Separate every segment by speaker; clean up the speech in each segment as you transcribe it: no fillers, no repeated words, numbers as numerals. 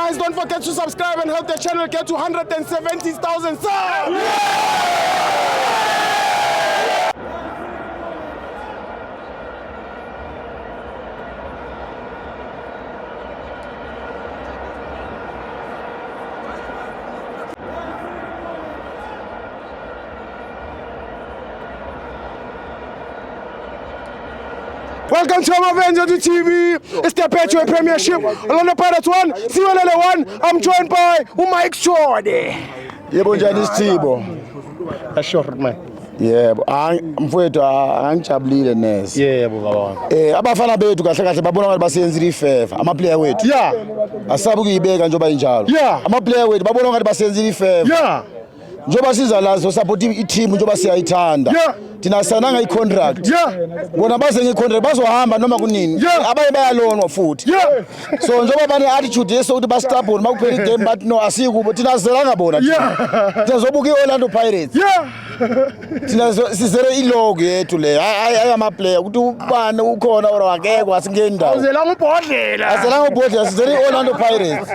Speaker 1: guys, don't forget to subscribe and help the channel get to 170,000 subs. Welcome to Amavenza TV. It's the Perpetual Premiership. Orlando Pirates 1, Siwelele 1. I'm joined by Mike Jordy.
Speaker 2: Yebo njani Sithibo?
Speaker 1: Short man.
Speaker 2: Yebo, mfowethu angijabulile nesi.
Speaker 1: Yebo baba.
Speaker 2: Abafana bethu kahle kahle babona ukuthi basenzile ifeva. Ama player wethu.
Speaker 1: Yeah.
Speaker 2: Asabe kuyibeka njengoba injalo.
Speaker 1: Yeah.
Speaker 2: Ama player wethu babona ukuthi basenzile ifeva.
Speaker 1: Yeah.
Speaker 2: Njengoba siza lazo support i-team njengoba siyayithanda.
Speaker 1: Yeah.
Speaker 2: Thina sananga i-contract.
Speaker 1: Yeah.
Speaker 2: Bona base nge-contract bazohamba noma kunini.
Speaker 1: Yeah.
Speaker 2: Abaye bayalonwa futhi.
Speaker 1: Yeah.
Speaker 2: So njengoba bane attitude yeso ukuthi bastubborn makuphela igame but no asikubo thina sizelanga bona.
Speaker 1: Yeah.
Speaker 2: Sizobuka i-Orlando Pirates.
Speaker 1: Yeah.
Speaker 2: Thina sizere ilogo yethu le hayi ama player ukuthi ubani ukhona or akekho asingeni ndawo.
Speaker 1: Azela ngibhodlela.
Speaker 2: Azela ngibhodlela sizere i-Orlando Pirates.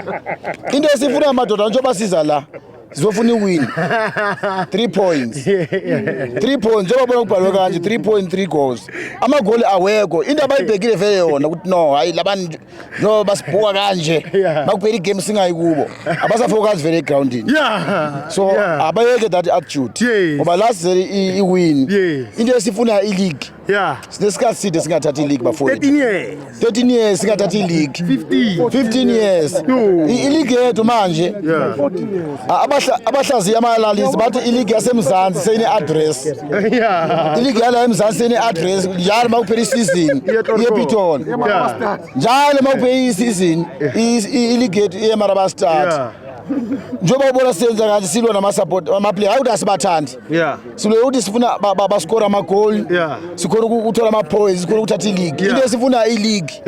Speaker 2: Into esifuna amadoda njengoba siza la sizofuna iwin 3 points 3 points njengoba bona kubhalwe kanje 3.3 goals ama goal awekho into abayibhekile vele yona ukuthi no hayi labantu no basibhuka kanje bakuphela igame singayikubo abasafocus vele egroundini so abayeke that attitude ngoba last iwin into esifuna i-league sinesikhathi side singathatha i-league bafowethu 13 years singathatha i-league 15 years i-league yethu manje abahlaziya ama-analysts bathi i-league yasemzansi seyine-address i-league yala emzansi seyine-address njalo uma kuphela i-season iyepitona njalo uma kuphela i-season i-league yethu iyemarabastart njengoba ubona senza kanje silwa nama-support ama-player hayi ukuthi asibathandi silwe ukuthi sifuna baskora ama-goal sikhona ukuthola ama-points sikhona ukuthatha i-league into esifuna i-league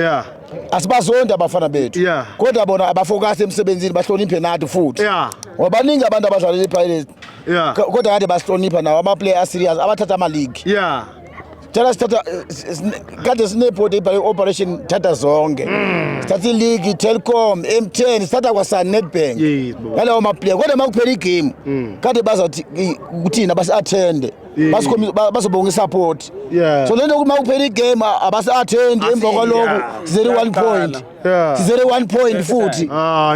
Speaker 2: asibazondi abafana bethu kodwa bona abafocus emsebenzini bahloniphe nathi futhi ngoba baningi abantu abadlalela i-Pirates kodwa kade basihlonipha nawo ama-player aserious abathatha ama-league Tell us kade sinebhodi ibhale operation thatha zonke sithatha i-league Telkom M10 sithatha kwaSun Nedbank ngalawo ma-player kodwa makuphela igame kade bazathi ukuthina basi-attende bazobonga i-support so lento ukuthi makuphela igame abasi-attende emva kwalokho sizere 1 point sizere 1 point futhi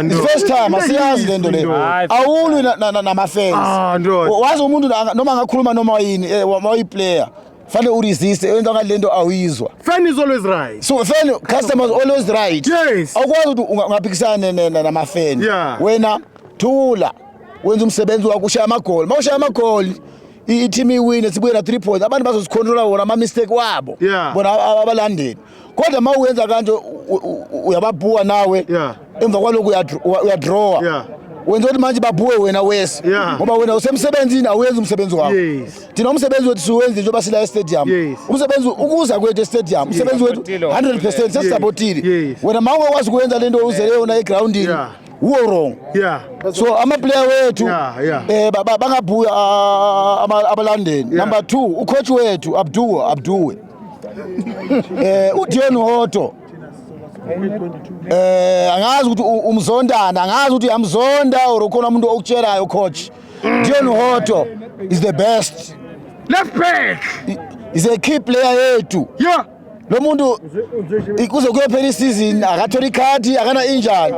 Speaker 2: the first time asiyazi lento le awulwi nama-fans wazi umuntu noma angakhuluma noma yini wayi-player fanele uresist enza ngalento awizwa
Speaker 1: Fan is always right.
Speaker 2: So fan customers always right.
Speaker 1: Yes.
Speaker 2: Awukwazi ukuthi ungaphikisana nama fan. Wena thula wenza umsebenzi wakho ushaya ama goal. Mawushaya ama goal i-team iwine sibuye na 3 points abantu bazozicontrola wona ama mistake wabo. Bona abalandeli. Kodwa mawuyenza kanje uyababhuka nawe emva kwaloko uyadraw. Wenza ukuthi manje babhuwe wena wese ngoba wena usemsebenzini awenza umsebenzi wakho thina umsebenzi wethu siwenza njengoba sila e-stadium umsebenzi ukuza kwethu e-stadium umsebenzi wethu 100% sesabotile wena mawukwazi ukwenza lento uzele yona egroundini uwo wrong so ama-player wethu bangabhuya abalandeli number 2 ucoach wethu Abduwe uDion Hoto angazi ukuthi umzondana angazi ukuthi uyamzonda or ukhona umuntu okutshelayo coach Dion Hoto is the best
Speaker 1: left back
Speaker 2: is a key player yethu lo muntu kuze kuyophela i-season akathola ikhadi akana injury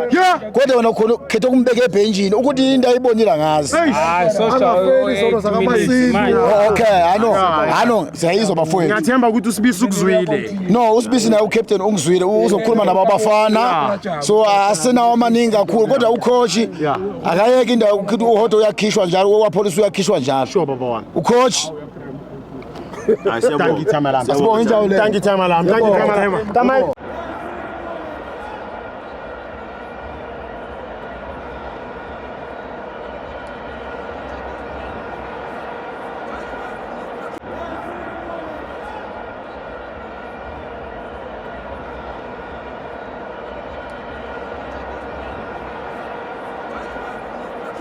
Speaker 2: kodwa wena khona ukhetha ukumbeka ebhenjini ukuthi into ayibonile ngazi okay I know siyayizwa bafowethu
Speaker 1: ngathemba ukuthi uSibisi ukuzwile
Speaker 2: no uSibisi naye ucaptain ungizwile uzokhuluma nabo abafana so asenawo amaningi kakhulu kodwa ucoach akayeke indawo ukuthi uHoto uyakhishwa njalo owapolice uyakhishwa njalo
Speaker 1: sure baba wami
Speaker 2: ucoach
Speaker 1: Thank you Tamalam.